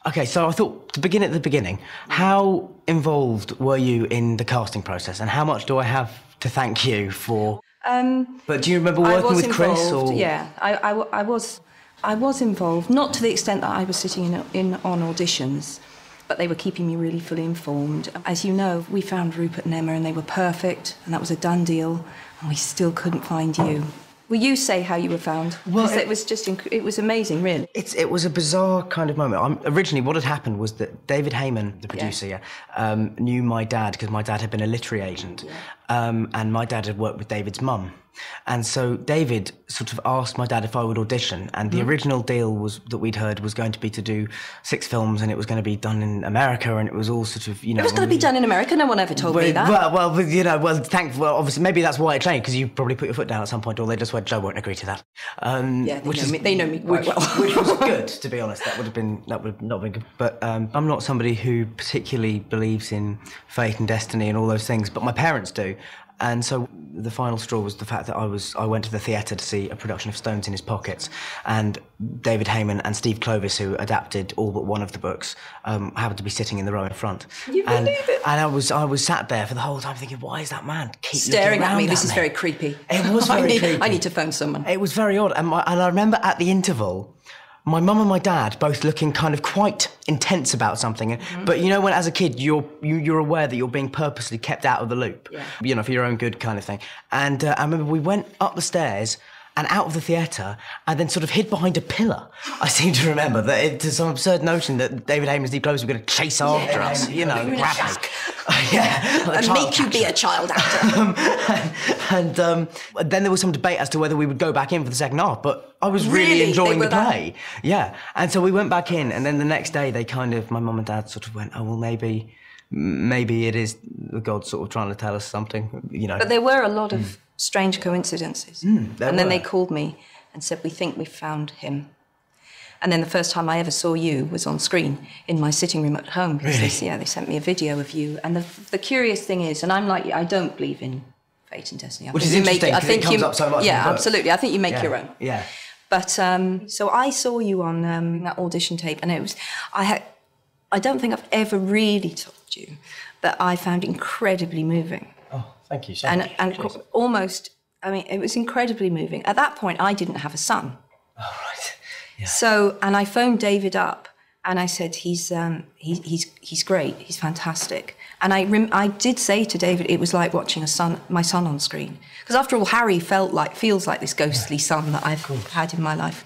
Okay, so I thought to begin at the beginning, how involved were you in the casting process, and how much do I have to thank you for? But do you remember working with Chris? Or? Yeah, I was involved, not to the extent that I was sitting on auditions, but they were keeping me really fully informed. As you know, we found Rupert and Emma and they were perfect, and that was a done deal, and we still couldn't find you. Will you say how you were found? Well, it was just, it was amazing, really. It was a bizarre kind of moment. Originally, what had happened was that David Heyman, the producer, knew my dad, because my dad had been a literary agent, and my dad had worked with David's mum. And so David sort of asked my dad if I would audition, and the original deal that we'd heard was going to be to do 6 films, and it was going to be done in America, and it was all sort of, you know... It was going to be done in America? No one ever told me that. Well, you know, obviously, maybe that's why it changed, because you probably put your foot down at some point, or they just went, Joe won't agree to that. They know me quite well. Which was good, to be honest. That would have not been good. But I'm not somebody who particularly believes in fate and destiny and all those things, but my parents do. And so the final straw was the fact that I went to the theatre to see a production of Stones in His Pockets, and David Heyman and Steve Clovis, who adapted all but one of the books, happened to be sitting in the row in front. You believe it? And I was sat there for the whole time thinking, why is that man keep staring at me? This is very creepy. It was very creepy. I need to phone someone. It was very odd. And I remember at the interval, my mum and my dad both looking kind of quite intense about something. But you know, when as a kid, you're aware that you're being purposely kept out of the loop, you know, for your own good kind of thing. And I remember we went up the stairs and out of the theatre, and then sort of hid behind a pillar. I seem to remember that it's some absurd notion that David Heyman and Steve Clovis were going to chase after us, you know, grab us. And make you be a child actor. And then there was some debate as to whether we would go back in for the second half, but I was really enjoying the play. Yeah, and so we went back in, and then the next day they my mum and dad sort of went, oh, well, maybe it is the gods sort of trying to tell us something, you know. But there were a lot of strange coincidences. And then they called me and said, we think we've found him. And then the first time I ever saw you was on screen in my sitting room at home. Really? They sent me a video of you. And the curious thing is, and I'm like, I don't believe in fate and destiny. Which is interesting, because it comes up so much. Yeah, absolutely. I think you make your own. Yeah. But so I saw you on that audition tape, and it was, I don't think I've ever really told you that I found incredibly moving. Oh, thank you so much. And almost, I mean, it was incredibly moving. At that point, I didn't have a son. Oh, right. Yeah. So, and I phoned David up, and I said, he's great, he's fantastic. And I did say to David, it was like watching my son on screen. Because after all, Harry feels like this ghostly son that I've had in my life.